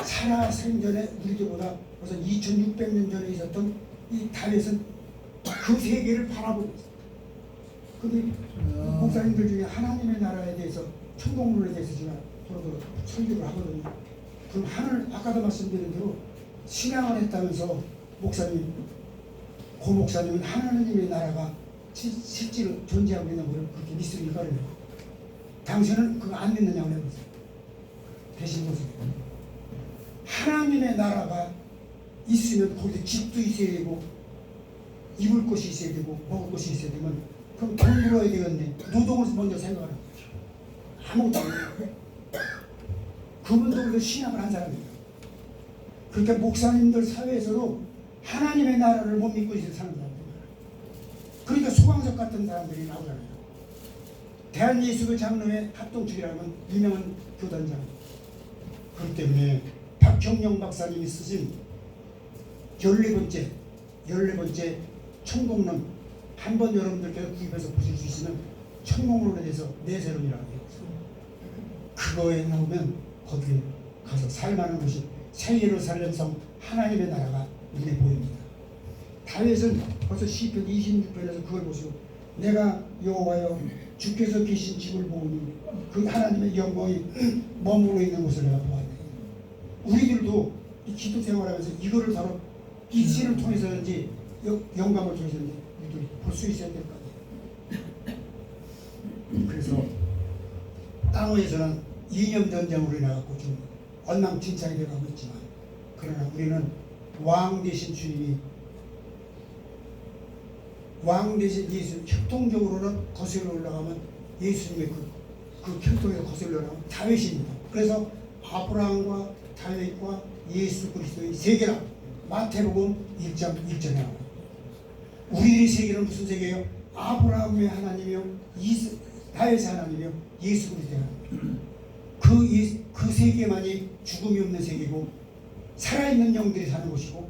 살아 생전에 우리들보다 벌써 2600년 전에 있었던 이 다윗은 그 세계를 바라보고 있어요. 근데 목사님들 중에 하나님의 나라에 대해서 천국론에 대해서 제가 서로 설교를 하거든요. 그럼 하늘 아까도 말씀드린 대로 신앙을 했다면서 목사님 고 목사님은 하나님의 나라가 실제로 존재하고 있는 걸 그렇게 믿습니까? 당신은 그거 안 믿느냐고 해보세요. 대신 보세요. 하나님의 나라가 있으면 거기서 집도 있어야 되고 입을 것이 있어야 되고 먹을 것이 있어야 되면 그럼 돈 벌어야 되겠네. 노동을 먼저 생각하는 거죠. 아무것도 안 해요. 그분도 그래서 신앙을 한 사람이에요. 그러니까 목사님들 사회에서도 하나님의 나라를 못 믿고 있는 사람들이에요. 그러니까 소방석 같은 사람들이 나오잖아요. 대한예수교 장로회 합동측이라는 유명한 교단장. 그렇기 때문에 박형영 박사님이 쓰신 14번째 천국론 한번 여러분들께서 구입해서 보실 수 있으면 천국론에 대해서 내세론이라고 해요. 그거에 나오면 거기에 가서 살만한 곳이 새 예루살렘성 하나님의 나라가 눈에 보입니다. 다윗은 벌써 시편 26편에서 그걸 보시고 내가 여호와여 주께서 계신 집을 보니 그 하나님의 영광이 머무르고 있는 곳을 내가 보았네. 우리들도 이 기도 생활하면서 이거를 바로 이 시를 통해서든지 영감을 통해서든지 우리들이 볼 수 있어야 될 거 아니에요. 그래서 땅에서는 이념 전쟁으로 인해갖고 좀 엉망진창이 되어가고 있지만 그러나 우리는 왕 되신 주님이 왕 되신 예수 협통적으로는 거슬러 올라가면 예수님의 그 협통에서 거슬러 올라가면 다윗입니다. 그래서 아브라함과 다윗과 예수 그리스도의 세계라 마태복음 1장 1절에 나와요. 우리들의 세계는 무슨 세계예요? 아브라함의 하나님이요 다윗의 하나님이요 예수 그리스도의 하나님. 그 세계만이 죽음이 없는 세계고 살아있는 영들이 사는 곳이고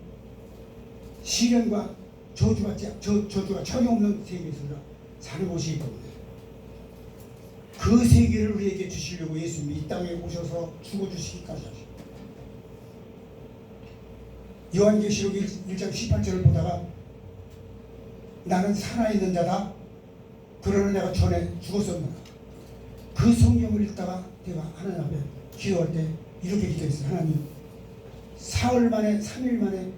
시련과 저주가 전혀 없는 세계에서 사는 곳이기 때문에 그 세계를 우리에게 주시려고 예수님이 이 땅에 오셔서 죽어주시기까지 하시고 요한계시록 1장 18절을 보다가 나는 살아있는 자다 그러나 내가 전에 죽었었는가 그 성경을 읽다가 내가 하나님 앞에 기도할 때 이렇게 기도했어요. 하나님 사흘 만에 3일 만에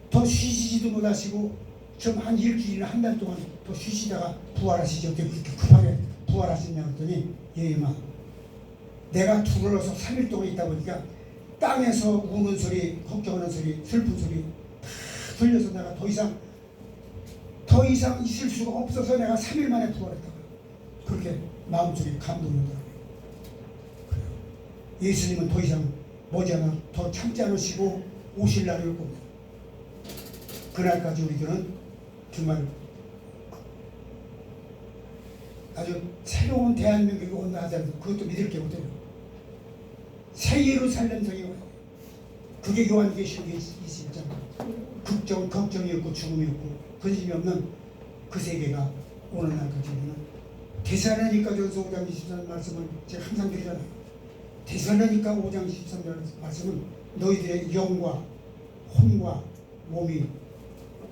더 쉬시지도 못하시고 좀 한 일주일이나 한 달 동안 더 쉬시다가 부활하시지 어떻게 그렇게 급하게 부활하시냐 했더니 예임아 내가 둘러서 3일 동안 있다 보니까 땅에서 우는 소리 걱정하는 소리 슬픈 소리 다 들려서 내가 더 이상 있을 수가 없어서 내가 3일 만에 부활했다고 그렇게 마음속에 감동이 오더라고요. 그래요. 예수님은 더 이상 머지않아 더 참지 않으시고 오실 날이 올 겁니다. 그날까지 우리들은 정말 아주 새로운 대한민국이 온다 하더라도 그것도 믿을 게 못해요. 새 예루살렘성이 와요. 그게 요한계시록 21장 걱정이 없고 죽음이 없고 근심이 없는 그 세계가 오늘날까지 우리는 데살로니가전서 5장 23절 말씀을 제가 항상 드리잖아요. 데살로니가 5장 23절 말씀은 너희들의 영과 혼과 몸이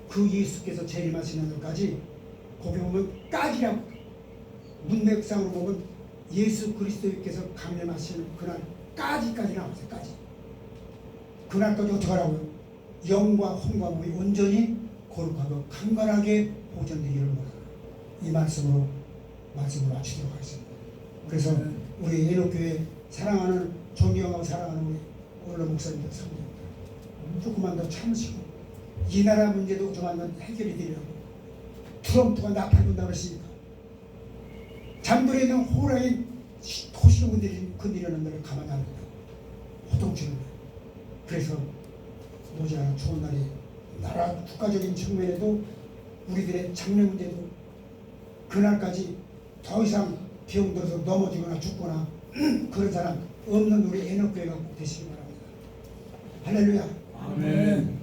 그 예수께서 재림하시는 날까지 거기 보면 까지라고 문맥상으로 보면 예수 그리스도께서 강림하시는 그날까지까지 나왔어요. 까지. 그날까지 어떻게 하라고요? 영과 혼과 몸이 온전히 거룩하고 강건하게 보존되기를 원하노라. 이 말씀을 마치도록 하겠습니다. 그래서 우리 예노교회 사랑하는 존경하고 사랑하는 우리 오늘 목사님들 사모님들 조금만 더 참으시고 이 나라 문제도 좀만 더 해결이 되려고 트럼프가 나팔분다고 했으니까 잠들어 있는 호랑이 도시를 건드리는 데를 가만히 안 둔다. 호통치는 거예요. 그래서 모자라 좋은 날이 나라 국가적인 측면에도 우리들의 장래 문제도 그날까지 더 이상 병 들어서 넘어지거나 죽거나 그런 사람 없는 우리 에녹교회가 꼭 되시기 바랍니다. 할렐루야. 아멘.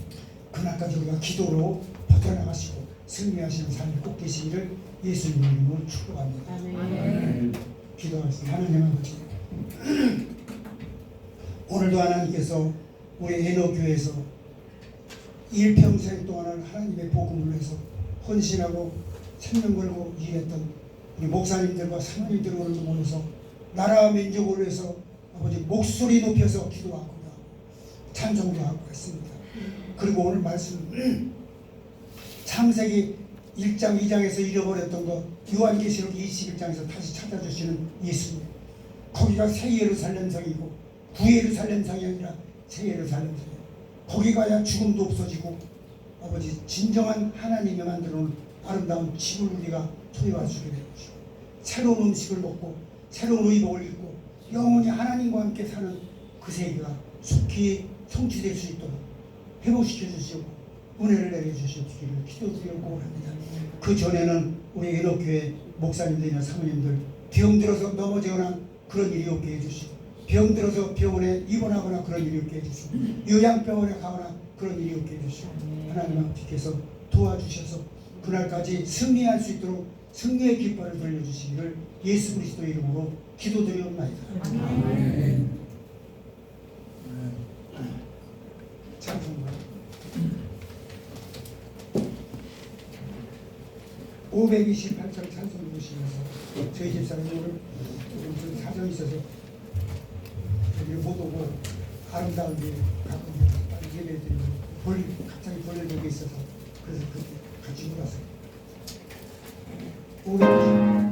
그날까지 우리가 기도로 버텨나가시고 승리하시는 삶이 꼭 되시기를 예수님 이름으로 축복합니다. 아멘. 기도하겠습니다. 하나님 아버지, 오늘도 하나님께서 우리 에녹교회에서 일평생 동안을 하나님의 복음을 위해서 헌신하고 생명 걸고 일했던 우리 목사님들과 사모님들 오늘도 모여서 나라와 민족을 위해서 아버지 목소리 높여서 기도하고 찬송도 하고 했습니다. 그리고 오늘 말씀 창세기 1장 2장에서 잃어버렸던 것 요한계시록 21장에서 다시 찾아주시는 예수님, 거기가 새 예루살렘성이고 구 예루살렘성이 아니라 새 예루살렘성이고 거기 가야 죽음도 없어지고 아버지 진정한 하나님이 만들어놓은 아름다운 집을 우리가 소유할 수 있게 되옵시고 새로운 음식을 먹고 새로운 의복을 입고 영원히 하나님과 함께 사는 그 세계가 속히 성취될 수 있도록 회복시켜 주시고 은혜를 내려주시기를 기도드리고 합니다. 그 전에는 우리 에녹교회 목사님들이나 사모님들 병들어서 넘어지거나 그런 일이 없게 해주시고 병들어서 병원에 입원하거나 그런 일이 없게 해주시고 요양병원에 가거나 그런 일이 없게 해주시고 하나님 아버지께서 도와주셔서 그날까지 승리할 수 있도록 승리의 깃발을 돌려주시기를 예수 그리스도 이름으로 기도드리옵나이다. 아멘. 찬송가 528장 찬송 부르시면서 저희 집사람이 오늘 좀 사정이 있어서 여기를 못 오고 아름다운 일 갖고 예배드리고 갑자기 벌려진 게 있어서 그래서 그때 같이 놀았어요. 528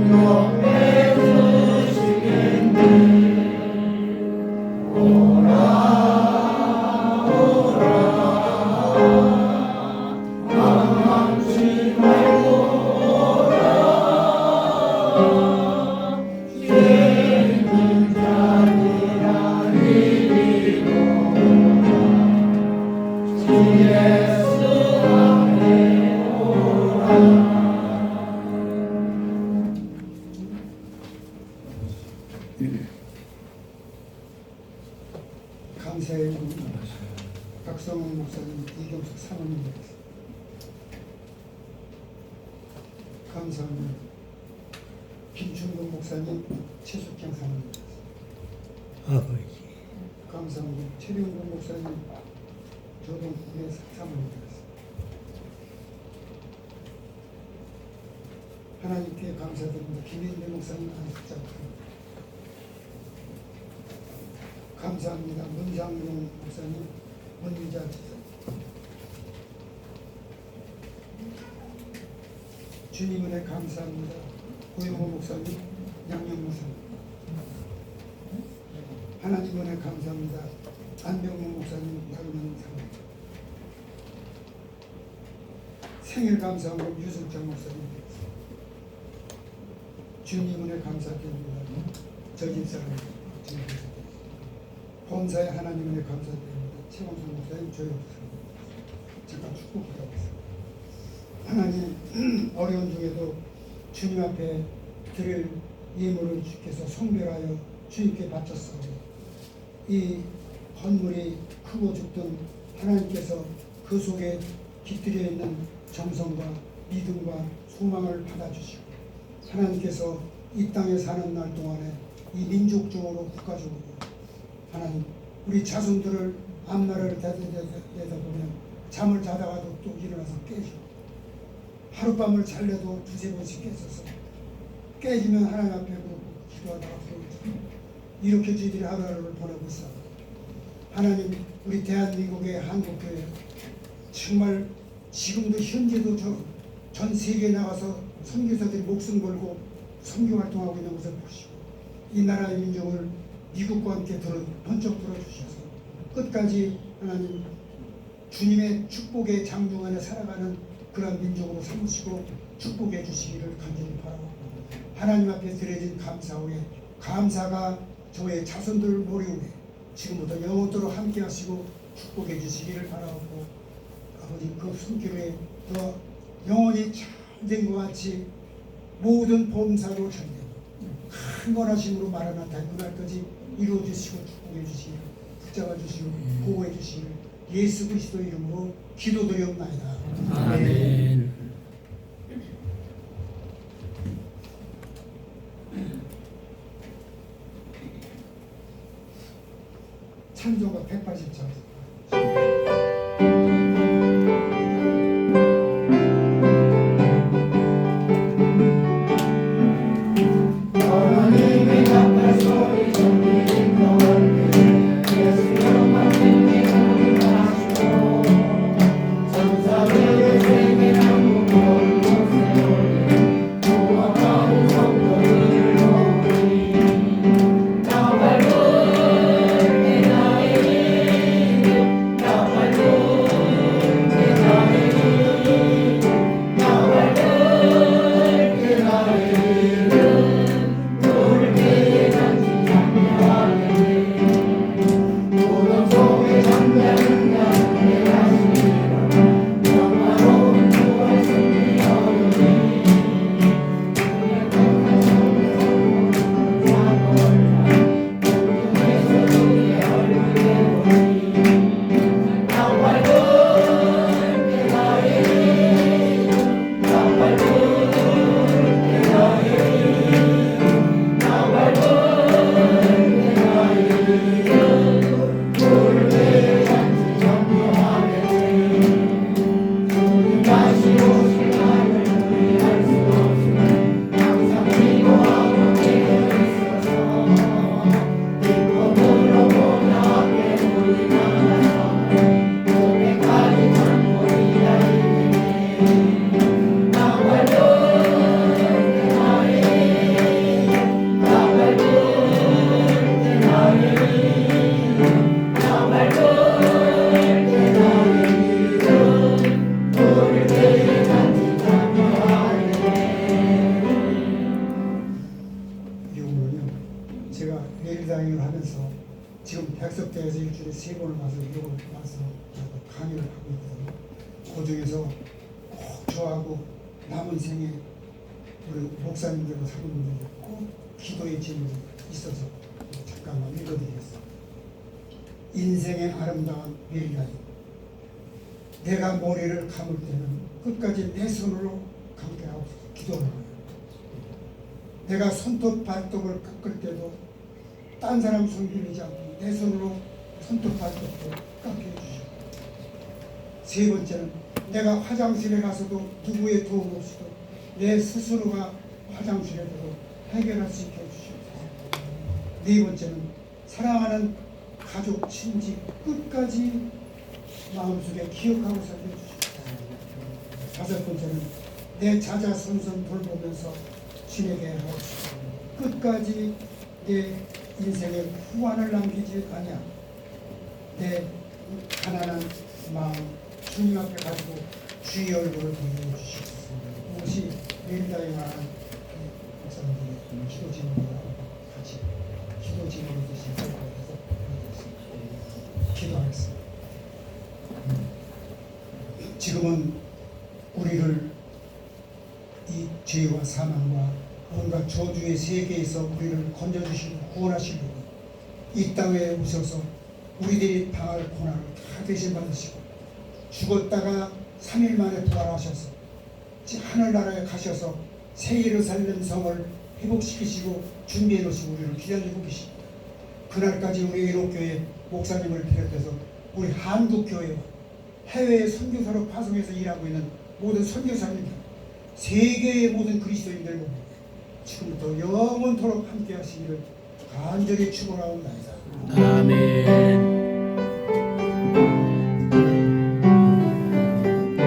영영 감사의 박성훈 목사님, 이경숙 사모님 감사합니다. 김충근 목사님, 최숙경 사모님 아버지 감사합니다. 최병국 목사님, 조동국의 사모님 하나님께 감사드립니다. 김인대 목사님, 안식자 감사합니다. 문상용 목사님, 문미자 지사 주님 은혜 감사합니다. 고영호 목사님, 양영 목사님 하나님 은혜 감사합니다. 안병문 목사님, 양명 사모님 생일 감사하고 유승정 목사님 주님 은혜 감사드립니다. 저 집사람 범사의 하나님 은혜 감사드립니다. 최원성 목사님, 조영 목사님 잠깐 축복 기도하겠습니다. 하나님 어려운 중에도 주님 앞에 드릴 예물을 주께서 성별하여 주님께 바쳤사오니 이 헌물이 크고 죽든 하나님께서 그 속에 깃들여 있는 정성과 믿음과 소망을 받아주시고 하나님께서 이 땅에 사는 날 동안에 이 민족적으로 국가적으로 하나님 우리 자손들을 앞날을 내다보면 잠을 자다가도 또 일어나서 깨지고 하룻밤을 잘래도 두세 번씩 깼어서 깨지면 하나님 앞에 기도하다가 이렇게 저희들이 하루하루를 보내고 있어. 하나님 우리 대한민국의 한국교회 정말 지금도 현재도 전 세계에 나가서 선교사들이 목숨 걸고 선교 활동하고 있는 것을 보시고 이 나라의 민족을 미국과 함께 번쩍 들어주셔서 끝까지 하나님 주님의 축복의 장중 안에 살아가는 그런 민족으로 삼으시고 축복해 주시기를 간절히 바라고 하나님 앞에 드려진 감사 후에 감사가 저의 자손들 머리 위에 지금부터 영원토록 함께 하시고 축복해 주시기를 바라고 아버지 그 손길에 더 영원히 잘된 것 같이 모든 범사로 잘되고 큰 원하심으로 마라나타 그날까지 이루어 주시고 축복해 주시기를 붙잡아 주시고 보호해 주시기를 예수 그리스도 이름으로 기도드리옵나이다. 아멘. 찬송가 180장 내일당을 하면서 지금 백석대에서 일주일에 3번을 와서 이걸 와서 강의를 하고 있거든요. 그 중에서 꼭 저하고 남은 생에 우리 목사님들과 사모님들 꼭 기도의 제목이 있어서 잠깐만 읽어드리겠습니다. 인생의 아름다운 메리다이. 내가 머리를 감을 때는 끝까지 내 손으로 감게 하고 기도를 해요. 내가 손톱 발톱을 깎을 때도 딴 사람 손 빌리지 않고 내 손으로 손톱 발톱도 깎게 해주시고, 세 번째는 내가 화장실에 가서도 누구의 도움 없이도 내 스스로가 화장실에 들어 해결할 수 있게 해주시고, 네 번째는 사랑하는 가족, 친지 끝까지 마음속에 기억하고 살게 해주시고, 다섯 번째는 내 자자손손 돌보면서 지내게 하옵시고, 끝까지 내 인생에 후환을 남기지 아니하 내 가난한 마음 주님 앞에 가지고 주의 얼굴을 보여 주시옵소서. 무엇이 메리다에 관한 목사님들의 기도 제목과 같이 기도 제목을 드신 것에서 기도하겠습니다. 지금은 우리를 이 죄와 사망과 온갖 저주의 세계에서 우리를 건져주시고 구원하시려고 이 땅에 오셔서 우리들이 당할 고난을 다 대신 받으시고 죽었다가 3일 만에 부활하셔서 하늘나라에 가셔서 새 예루살렘 성을 회복시키시고 준비해 놓으시고 우리를 기다리고 계십니다. 그날까지 우리 의록교회 목사님을 비롯해서 우리 한국교회와 해외 선교사로 파송해서 일하고 있는 모든 선교사님들, 세계의 모든 그리스도인들 보고 지금부터 영원토록 함께 하시기를 간절히 축원하옵나이다. 아멘.